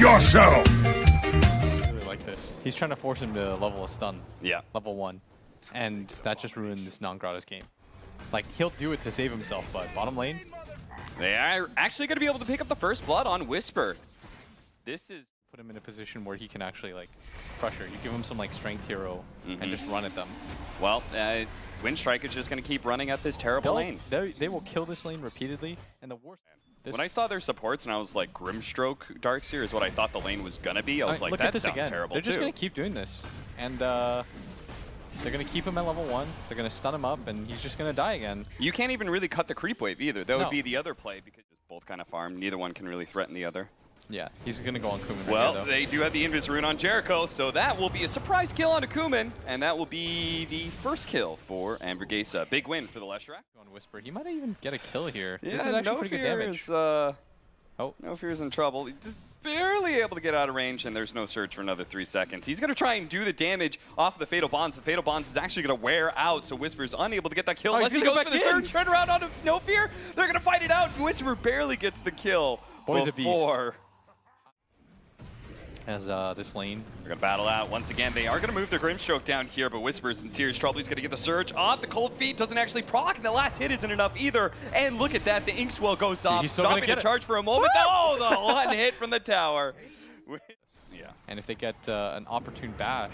yourself! I really like this. He's trying to force him to level a stun. Yeah. Level 1. And that just ruins non-Grata's game. Like, he'll do it to save himself, but bottom lane? They are actually going to be able to pick up the first blood on Whisper. This is... Put him in a position where he can actually, like, pressure. You give him some, like, strength hero and just run at them. Well, Winstrike is just going to keep running at this terrible lane. They will kill this lane repeatedly, and the worst... When I saw their supports and I was like, Grimstroke Darkseer is what I thought the lane was going to be, I was like, that sounds terrible. They're just going to keep doing this. And they're going to keep him at level 1. They're going to stun him up, and he's just going to die again. You can't even really cut the creep wave either. That would be the other play because both kind of farm. Neither one can really threaten the other. Yeah, he's going to go on Kuman. Well, right here, they do have the Invis rune on Jericho, so that will be a surprise kill on Kuman, and that will be the first kill for Anvorgesa. Big win for the Leshrac. On Whisper, he might even get a kill here. Yeah, this is actually pretty good damage. No Fear's in trouble. He's just barely able to get out of range, and there's no surge for another 3 seconds. He's going to try and do the damage off of the Fatal Bonds. The Fatal Bonds is actually going to wear out, so Whisper's unable to get that kill. Unless he goes for the surge, turn around onto No Fear. They're going to fight it out. Whisper barely gets the kill. Boy's a beast. As this lane. They're going to battle out. Once again, they are going to move their Grimstroke down here, but Whisper's in serious trouble. He's going to get the surge off. The Cold Feet doesn't actually proc, and the last hit isn't enough either. And look at that. The Inkswell goes off, stopping the charge for a moment. Oh, the one hit from the tower. Yeah. And if they get an opportune bash.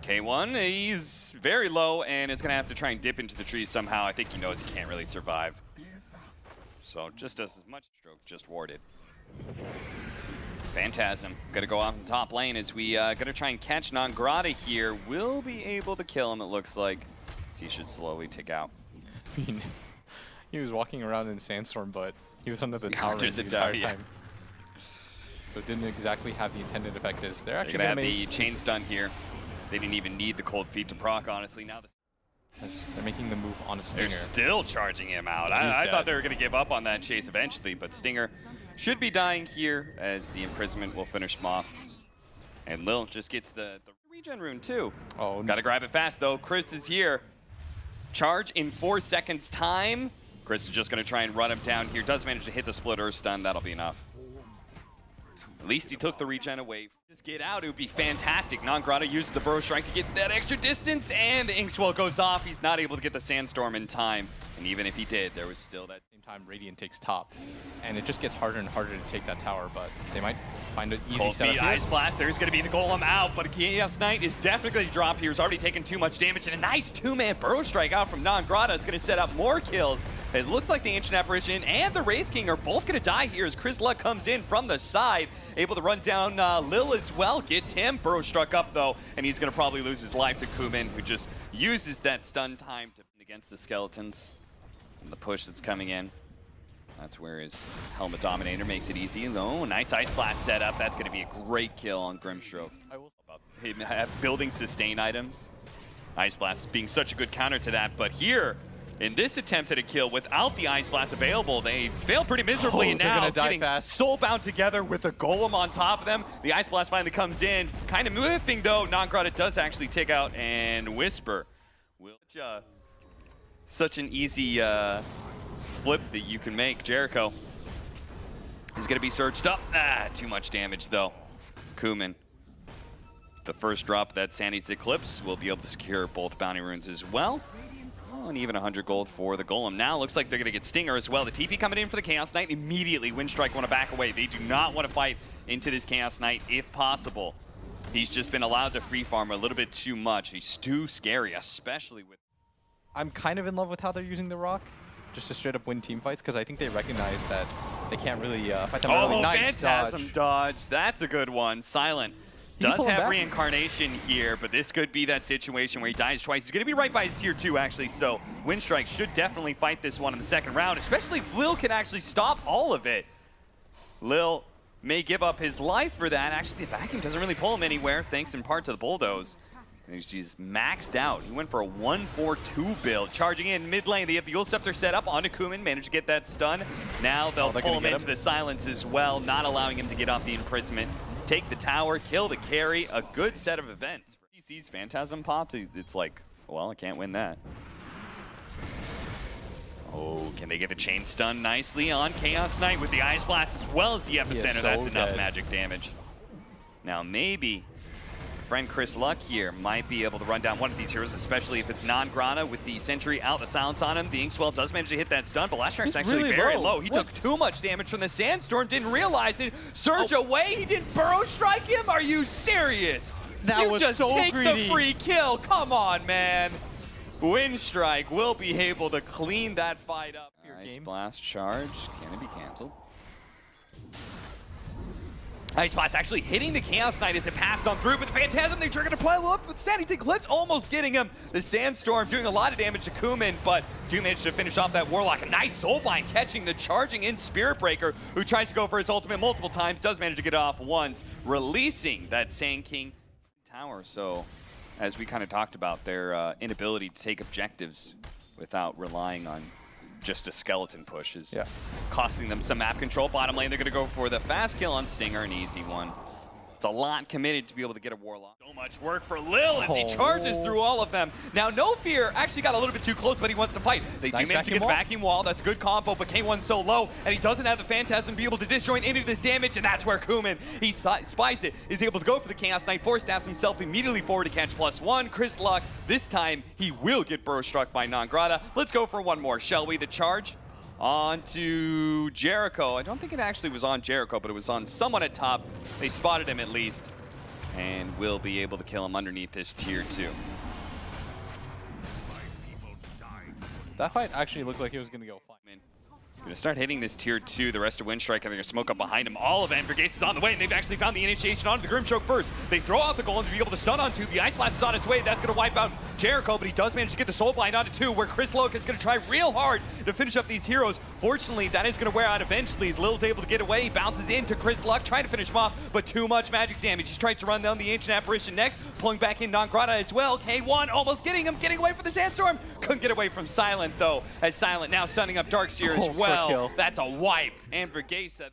K1, he's very low, and is going to have to try and dip into the trees somehow. I think he knows he can't really survive. So just does as much stroke, just warded. Phantasm gonna go off in the top lane as we gonna try and catch non-Grata here. Will be able to kill him, it looks like. So he should slowly tick out. I mean, he was walking around in Sandstorm, but he was under the tower the entire time. So it didn't exactly have the intended effect. They're actually gonna have the chain stun here. They didn't even need the Cold Feet to proc, honestly. Now they're making the move on a Stinger. They're still charging him out. I thought they were gonna give up on that chase eventually, but Stinger should be dying here as the imprisonment will finish him off. And Lil just gets the regen rune too. Oh, gotta grab it fast though. Chris is here. Charge in 4 seconds time. Chris is just gonna try and run him down here. Does manage to hit the split or stun. That'll be enough. At least he took the regen away. Just get out, it would be fantastic. Non-Grata uses the Burrow Strike to get that extra distance, and the Inkswell goes off. He's not able to get the Sandstorm in time. And even if he did, there was still that. Same time, Radiant takes top. And it just gets harder and harder to take that tower, but they might find an easy Cold setup Feet, here. Ice Blast, there's going to be the Golem out, but Chaos Knight is definitely going to drop here. He's already taken too much damage, and a nice 2-man Burrow Strike out from Non-Grata. It's going to set up more kills. It looks like the Ancient Apparition and the Wraith King are both going to die here as Chris Luck comes in from the side, able to run down Lil as well. Gets him. Burrow struck up though, and he's going to probably lose his life to Kuman, who just uses that stun time to against the skeletons. And the push that's coming in. That's where his Helmet Dominator makes it easy. Oh, nice Ice Blast setup. That's going to be a great kill on Grimstroke. I will about him building sustain items. Ice Blast being such a good counter to that, but here, in this attempt at a kill without the Ice Blast available, they failed pretty miserably, and now getting soul-bound together with the Golem on top of them. The Ice Blast finally comes in. Kind of moving, though. Non-Grata does actually take out and Whisper. Such an easy flip that you can make. Jericho is going to be surged up. Too much damage, though. Kuman, the first drop of that Sandy's Eclipse, will be able to secure both bounty runes as well. And even 100 gold for the Golem. Now looks like they're going to get Stinger as well. The TP coming in for the Chaos Knight. Immediately, Winstrike want to back away. They do not want to fight into this Chaos Knight if possible. He's just been allowed to free farm a little bit too much. He's too scary, especially with... I'm kind of in love with how they're using the Rock, just to straight up win team fights, because I think they recognize that they can't really fight them early. Nice Phantasm dodge. That's a good one. Silent does have reincarnation here, but this could be that situation where he dies twice. He's going to be right by his tier 2, actually, so Winstrike should definitely fight this one in the second round, especially if Lil can actually stop all of it. Lil may give up his life for that. Actually, the vacuum doesn't really pull him anywhere, thanks in part to the Bulldoze. He's maxed out. He went for a 1-4-2 build. Charging in mid lane, they have the Yule Scepter set up onto Kuman, managed to get that stun. Now they'll pull him into the silence as well, not allowing him to get off the imprisonment. Take the tower, kill the carry, a good set of events. For DC's Phantasm popped, it's like, well, I can't win that. Oh, can they get the chain stun nicely on Chaos Knight with the Ice Blast as well as the Epicenter? That's enough magic damage. Now maybe friend Chris Luck here might be able to run down one of these heroes, especially if it's non-Grana with the Sentry out, the silence on him. The Inkswell does manage to hit that stun, but Lashrak's actually really very low. low. He took too much damage from the Sandstorm, didn't realize it. Surge away, he didn't burrow strike him? Are you serious? That was just so take greedy. the free kill. Come on, man. Winstrike will be able to clean that fight up. Ice Blast charge. Can it be canceled? Ice Blast actually hitting the Chaos Knight as it passed on through, but the Phantasm, they trying to pile up with Sanity Eclipse, almost getting him. The Sandstorm doing a lot of damage to Kumin, but do manage to finish off that Warlock. A nice Soulbind catching the charging in Spirit Breaker, who tries to go for his ultimate multiple times, does manage to get it off once, releasing that Sand King tower. So, as we kind of talked about, their inability to take objectives without relying on just a skeleton push is costing them some map control. Bottom lane, they're going to go for the fast kill on Stinger, an easy one. It's a lot committed to be able to get a Warlock. So much work for Lil as he charges through all of them. Now, No Fear actually got a little bit too close, but he wants to fight. They do manage to get the vacuum wall. That's a good combo, but K1's so low, and he doesn't have the Phantasm to be able to disjoint into this damage, and that's where Kumin, he spies it, is able to go for the Chaos Knight, force stabs himself immediately forward to catch +1. Chris Luck, this time, he will get burrow struck by non-Grata. Let's go for one more, shall we? The charge on to Jericho. I don't think it actually was on Jericho, but it was on someone at top. They spotted him at least, and will be able to kill him underneath this tier 2. That fight actually looked like it was going to go fine. Going to start hitting this tier 2. The rest of Winstrike having a smoke up behind him. All of Anvorgesa is on the way, and they've actually found the initiation onto the Grimstroke first. They throw out the golem to be able to stun onto. The Ice Blast is on its way. That's going to wipe out Jericho, but he does manage to get the Soulbind onto 2, where Chris Luck is going to try real hard to finish up these heroes. Fortunately, that is going to wear out eventually. Lil's able to get away. He bounces into Chris Luck, trying to finish him off, but too much magic damage. He tries to run down the Ancient Apparition next, pulling back in non-Grata as well. K1 almost getting him, getting away from the Sandstorm. Couldn't get away from Silent, though, as Silent now stunning up Darkseer as well. That's a wipe. Anvorgesa.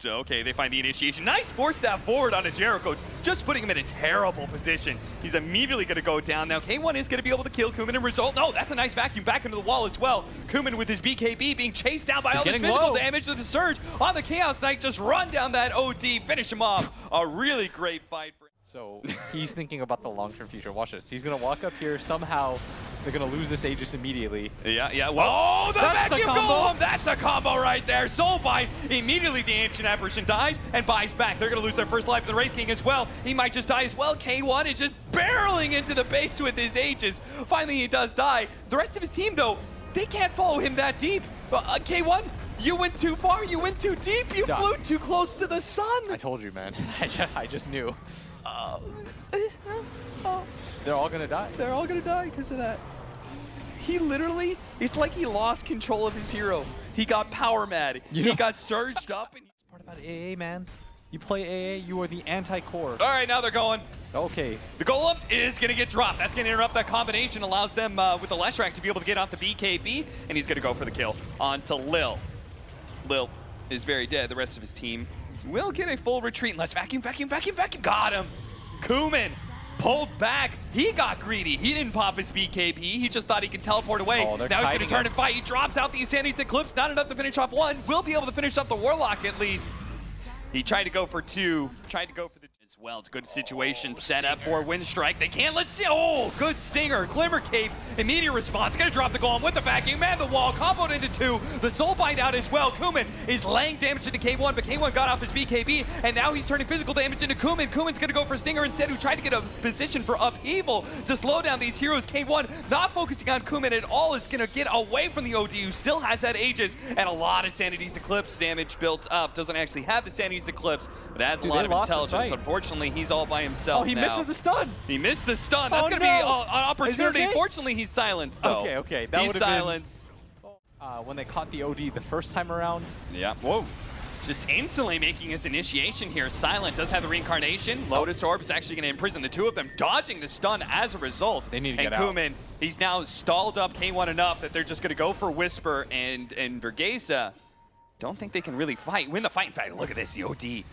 Okay, they find the initiation. Nice force stab forward onto Jericho, just putting him in a terrible position. He's immediately going to go down. Now, K1 is going to be able to kill Kumin and result. No, that's a nice vacuum back into the wall as well. Kumin with his BKB being chased down by all this physical damage with the surge on the Chaos Knight. Just run down that OD, finish him off. A really great fight for him. So he's thinking about the long-term future. Watch this. He's going to walk up here. Somehow they're going to lose this Aegis immediately. Yeah. Whoa, the vacuum golem! That's a combo right there. Soulbind. Immediately the Ancient Apparition dies and buys back. They're going to lose their first life of the Wraith King as well. He might just die as well. K1 is just barreling into the base with his Aegis. Finally, he does die. The rest of his team, though, they can't follow him that deep. K1, you went too far. You went too deep. You flew too close to the sun. I told you, man. I just knew. They're all gonna die. They're all gonna die because of that. He literally, it's like he lost control of his hero. He got power mad. He got surged up. And it's part about AA, man. You play AA, you are the anti-core. All right, now they're going. Okay. The golem is going to get dropped. That's going to interrupt that combination, allows them with the Leshrac to be able to get off the BKB, and he's going to go for the kill onto Lil. Lil is very dead. The rest of his team will get a full retreat unless vacuum. Got him. Kumin pulled back. He got greedy. He didn't pop his BKB. He just thought he could teleport away. Now he's going to turn and fight. He drops out the Insanity's Eclipse. Not enough to finish off one. Will be able to finish up the Warlock at least. He tried to go for 2. Tried to go for the as well. It's a good situation set up for Winstrike. They can't let see. Oh, good Stinger. Glimmer Cape. Immediate response. Going to drop the golem with the vacuum. Man, the wall. Comboed into 2. The Soulbind out as well. Kumin is laying damage into K1, but K1 got off his BKB, and now he's turning physical damage into Kumin. Kumin's going to go for Stinger instead, who tried to get a position for upheaval to slow down these heroes. K1 not focusing on Kumin at all, is going to get away from the OD, who still has that Aegis, and a lot of Sanity's Eclipse damage built up. Doesn't actually have the Sanity's Eclipse, but has a lot of intelligence. Unfortunately, he's all by himself. Oh, he misses the stun. He missed the stun. That's going to be an opportunity. Okay? Fortunately, he's silenced, though. Okay. That he's silenced. When they caught the OD the first time around. Yeah. Whoa. Just instantly making his initiation here. Silent does have the reincarnation. Lotus Orb is actually going to imprison the 2 of them, dodging the stun as a result. They need to get out. And Kumin, he's now stalled up K1 enough that they're just going to go for Whisper, and Anvorgesa don't think they can really win the fight. In fact, look at this, the OD.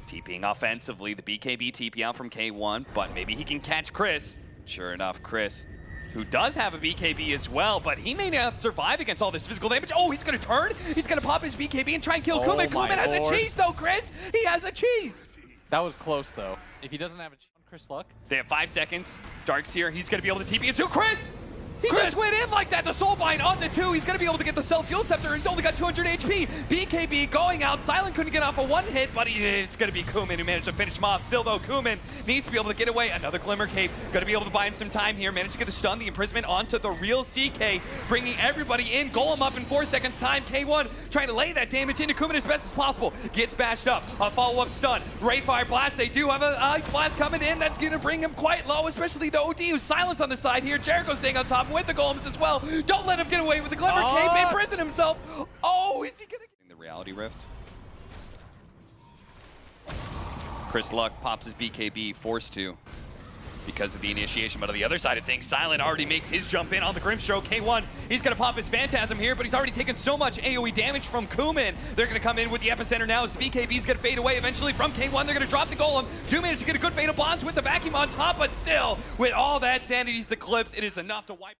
TPing offensively, the BKB TP out from K1, but maybe he can catch Chris. Sure enough, Chris, who does have a BKB as well, but he may not survive against all this physical damage. Oh, he's going to turn. He's going to pop his BKB and try and kill Kumin. Kumin has a cheese, though, Chris. He has a cheese. That was close, though. If he doesn't have a Chris Luck. They have 5 seconds. Dark's here. He's going to be able to TP into Chris. He just went in like that. The Soulbind on the 2. He's going to be able to get the Self-Heal Scepter. He's only got 200 HP. BKB going out. Silent couldn't get off a 1 hit, but it's going to be Kumin who managed to finish him off. Still, though, Kumin needs to be able to get away. Another Glimmer Cape. Going to be able to buy him some time here. Managed to get the stun, the imprisonment onto the real CK, bringing everybody in. Golem up in 4 seconds time. K1 trying to lay that damage into Kumin as best as possible. Gets bashed up. A follow-up stun. Fire Blast. They do have an Ice Blast coming in. That's going to bring him quite low, especially the OD who's Silence on the side here. Jericho staying on top with the Golems as well. Don't let him get away with the Glimmer Cape. Imprison himself. Oh, is he gonna get the Reality Rift? Chris Luck pops his BKB, forced to because of the initiation. But on the other side of things, Silent already makes his jump in on the Grimstroke. K1, he's gonna pop his Phantasm here, but he's already taken so much AoE damage from Kumin. They're gonna come in with the Epicenter now as the BKB's gonna fade away eventually from K1. They're gonna drop the Golem. Do manage to get a good Fatal Bonds with the Vacuum on top, but still, with all that Sanity's Eclipse, it is enough to wipe